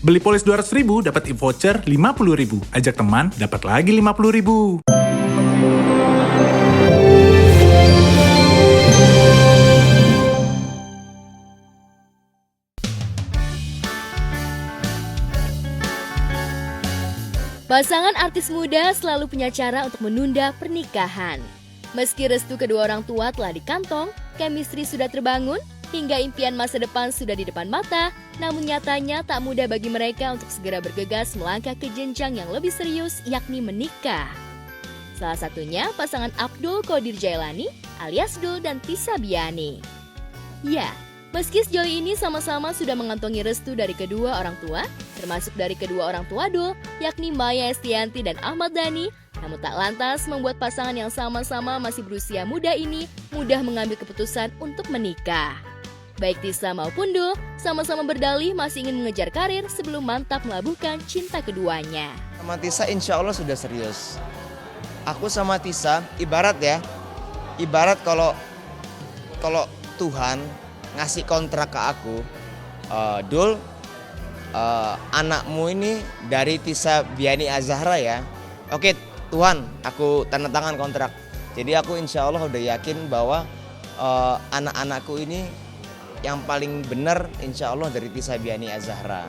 Beli polis 200.000 dapat e-voucher 50.000. Ajak teman dapat lagi 50.000. Pasangan artis muda selalu punya cara untuk menunda pernikahan. Meski restu kedua orang tua telah dikantong, chemistry sudah terbangun, hingga impian masa depan sudah di depan mata, namun nyatanya tak mudah bagi mereka untuk segera bergegas melangkah ke jenjang yang lebih serius, yakni menikah. Salah satunya pasangan Abdul Qodir Jailani alias Dul dan Tisa Biani. Ya, meski sejauh ini sama-sama sudah mengantongi restu dari kedua orang tua, termasuk dari kedua orang tua Dul, yakni Maya Estianti dan Ahmad Dhani, namun tak lantas membuat pasangan yang sama-sama masih berusia muda ini mudah mengambil keputusan untuk menikah. Baik Tisa maupun Dul sama-sama berdalih masih ingin mengejar karir sebelum mantap melabuhkan cinta keduanya. Sama Tisa insya Allah sudah serius. Aku sama Tisa ibarat kalau Tuhan ngasih kontrak ke aku, Dul, anakmu ini dari Tisa Biani Azahra ya. Oke Tuhan, aku tanda tangan kontrak. Jadi aku insya Allah udah yakin bahwa anak-anakku ini yang paling benar insya Allah dari Tisa Biani Azahra.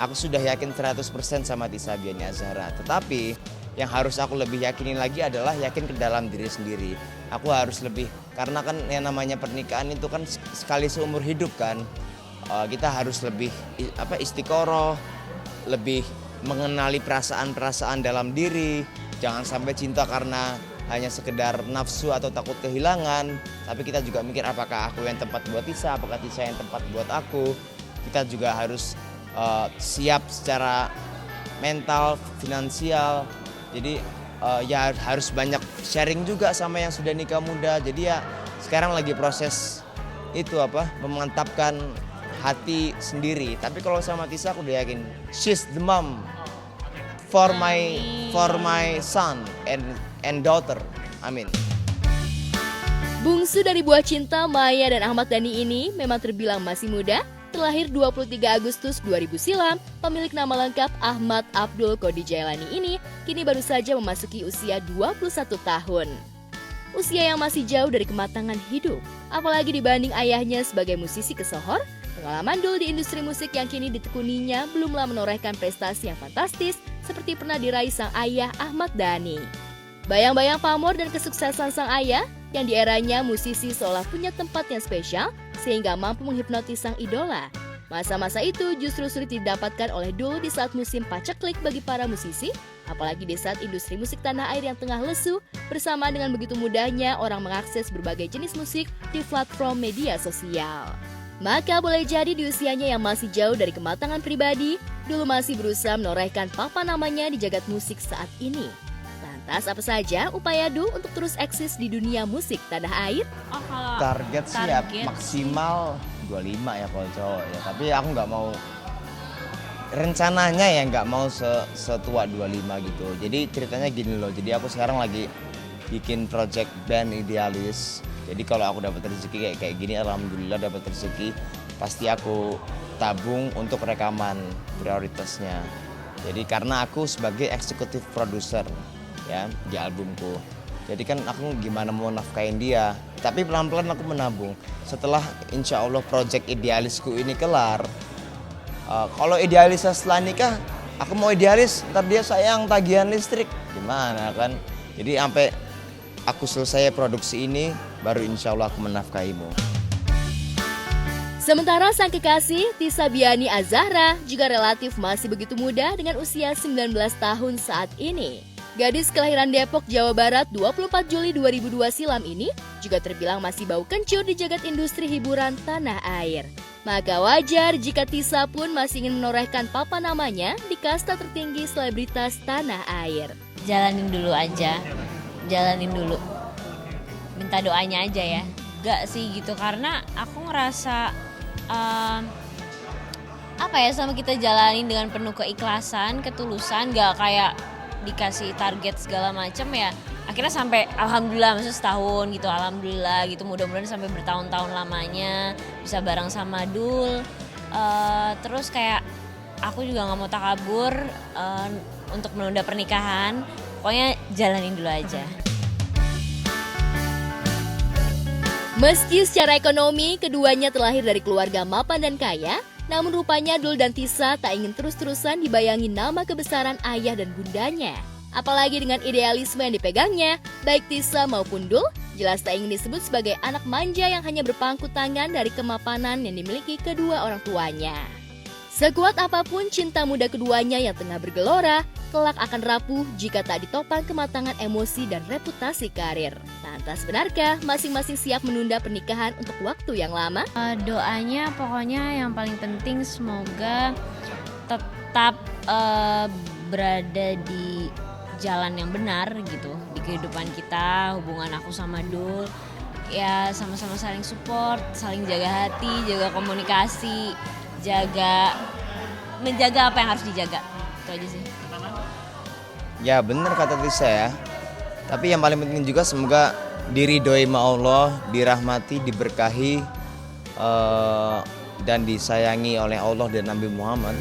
Aku sudah yakin 100% sama Tisa Biani Azahra. Tetapi yang harus aku lebih yakinin lagi adalah yakin ke dalam diri sendiri. Aku harus lebih, karena kan yang namanya pernikahan itu kan sekali seumur hidup kan. Kita harus lebih istiqoroh, lebih mengenali perasaan-perasaan dalam diri. Jangan sampai cinta karena hanya sekedar nafsu atau takut kehilangan, tapi kita juga mikir apakah aku yang tepat buat Tisa, apakah Tisa yang tepat buat aku. Kita juga harus siap secara mental, finansial. Jadi ya harus banyak sharing juga sama yang sudah nikah muda. Jadi ya sekarang lagi proses itu memantapkan hati sendiri. Tapi kalau sama Tisa aku udah yakin she's the mom for my son and daughter. Amin. Bungsu dari buah cinta Maya dan Ahmad Dhani ini memang terbilang masih muda. Terlahir 23 Agustus 2000 silam, pemilik nama lengkap Ahmad Abdul Qodir Jailani ini kini baru saja memasuki usia 21 tahun. Usia yang masih jauh dari kematangan hidup, apalagi dibanding ayahnya sebagai musisi kesohor. Pengalaman Dul di industri musik yang kini ditekuninya belumlah menorehkan prestasi yang fantastis seperti pernah diraih sang ayah Ahmad Dhani. Bayang-bayang pamor dan kesuksesan sang ayah yang di eranya musisi seolah punya tempat yang spesial sehingga mampu menghipnotis sang idola. Masa-masa itu justru sulit didapatkan oleh Dul di saat musim paceklik bagi para musisi, apalagi di saat industri musik tanah air yang tengah lesu, bersama dengan begitu mudahnya orang mengakses berbagai jenis musik di platform media sosial. Maka boleh jadi di usianya yang masih jauh dari kematangan pribadi, Dul masih berusaha menorehkan papan namanya di jagat musik saat ini. Lantas apa saja upaya Dul untuk terus eksis di dunia musik tanah air? Target sih ya maksimal 25 ya kalau cowok ya. Tapi aku nggak mau, rencananya ya nggak mau setua 25 gitu. Jadi ceritanya gini loh, jadi aku sekarang lagi bikin project band Idealis. Jadi kalau aku dapat rezeki kayak gini, alhamdulillah dapat rezeki, pasti aku tabung untuk rekaman prioritasnya. Jadi karena aku sebagai eksekutif produser ya di albumku. Jadi kan aku gimana mau nafkain dia, tapi pelan-pelan aku menabung. Setelah insya Allah project Idealisku ini kelar, kalau Idealis setelah nikah, aku mau Idealis, ntar dia sayang tagihan listrik, gimana kan? Jadi sampai aku selesai produksi ini, baru insya Allah aku menafkahimu. Sementara sang kekasih, Tisa Biani Azahra, juga relatif masih begitu muda dengan usia 19 tahun saat ini. Gadis kelahiran Depok, Jawa Barat 24 Juli 2002 silam ini juga terbilang masih bau kencur di jagat industri hiburan tanah air. Maka wajar jika Tisa pun masih ingin menorehkan papan namanya di kasta tertinggi selebritas tanah air. Jalanin dulu aja, jalanin dulu. Minta doanya aja ya. Gak sih gitu, karena aku ngerasa sama kita jalanin dengan penuh keikhlasan, ketulusan, gak kayak dikasih target segala macam ya. Akhirnya sampai alhamdulillah, maksudnya setahun gitu, alhamdulillah gitu, mudah-mudahan sampai bertahun-tahun lamanya bisa bareng sama Dul. Terus kayak aku juga nggak mau takabur untuk menunda pernikahan. Pokoknya jalanin dulu aja. Meski secara ekonomi keduanya terlahir dari keluarga mapan dan kaya, namun rupanya Dul dan Tisa tak ingin terus-terusan dibayangi nama kebesaran ayah dan bundanya. Apalagi dengan idealisme yang dipegangnya, baik Tisa maupun Dul jelas tak ingin disebut sebagai anak manja yang hanya berpangku tangan dari kemapanan yang dimiliki kedua orang tuanya. Sekuat apapun cinta muda keduanya yang tengah bergelora, kelak akan rapuh jika tak ditopang kematangan emosi dan reputasi karir. Lantas benarkah masing-masing siap menunda pernikahan untuk waktu yang lama? Doanya pokoknya yang paling penting semoga tetap berada di jalan yang benar gitu di kehidupan kita, hubungan aku sama Dul. Ya sama-sama saling support, saling jaga hati, jaga komunikasi, menjaga apa yang harus dijaga. Itu aja sih. Ya benar kata Tisa ya. Tapi yang paling penting juga semoga diridhoi sama Allah, dirahmati, diberkahi, dan disayangi oleh Allah dan Nabi Muhammad.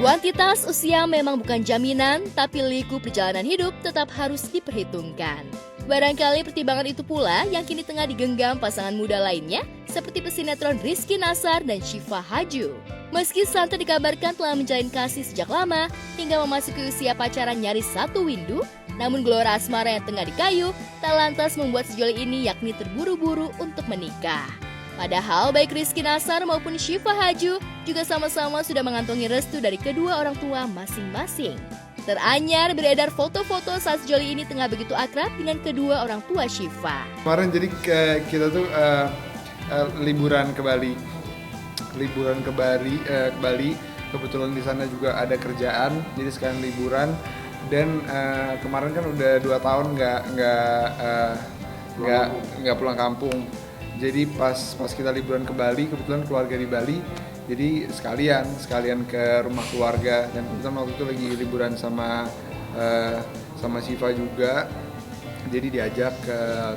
Kuantitas usia memang bukan jaminan, tapi liku perjalanan hidup tetap harus diperhitungkan. Barangkali pertimbangan itu pula yang kini tengah digenggam pasangan muda lainnya, seperti pesinetron Rizky Nasar dan Syifa Haju. Meski santai dikabarkan telah menjalin kasih sejak lama, hingga memasuki usia pacaran nyaris satu windu, namun gelora asmara yang tengah dikayu tak lantas membuat sejoli ini yakni terburu-buru untuk menikah. Padahal baik Rizky Nasar maupun Syifa Haju juga sama-sama sudah mengantongi restu dari kedua orang tua masing-masing. Teranyar beredar foto-foto saat sejoli ini tengah begitu akrab dengan kedua orang tua Syifa. Kemarin jadi kita tuh liburan ke Bali. Kebetulan di sana juga ada kerjaan, jadi sekalian liburan. Dan kemarin kan udah 2 tahun nggak pulang kampung. Jadi pas kita liburan ke Bali, kebetulan keluarga di Bali, jadi sekalian ke rumah keluarga. Dan kebetulan waktu itu lagi liburan sama Syifa juga, jadi diajak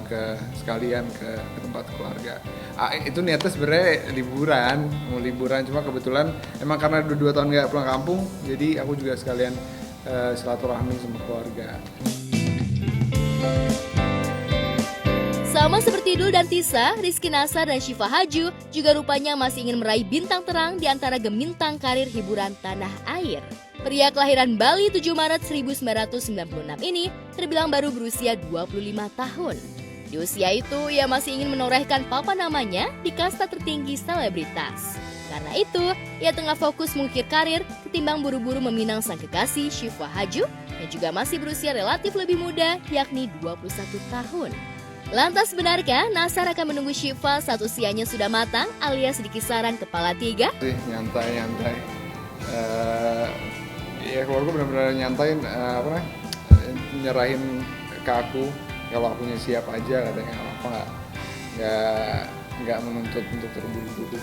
ke sekalian ke tempat keluarga. Itu niatnya sebenarnya mau liburan, cuma kebetulan emang karena udah 2 tahun nggak pulang kampung, jadi aku juga sekalian silaturahmi sama keluarga. Sama seperti Dul dan Tisa, Rizky Nasar dan Syifa Haju juga rupanya masih ingin meraih bintang terang di antara gemintang karir hiburan tanah air. Pria kelahiran Bali 7 Maret 1996 ini terbilang baru berusia 25 tahun. Di usia itu, ia masih ingin menorehkan papan namanya di kasta tertinggi selebritas. Karena itu, ia tengah fokus mengukir karir ketimbang buru-buru meminang sang kekasih Syifa Haju yang juga masih berusia relatif lebih muda, yakni 21 tahun. Lantas benarkah Nasar akan menunggu Syifa saat usianya sudah matang alias di kisaran kepala 3? Nyantai. Ya keluarga benar-benar nyantain, nyerahin ke aku kalau akunya siap aja, katanya apa nggak menuntut untuk terburu-buru.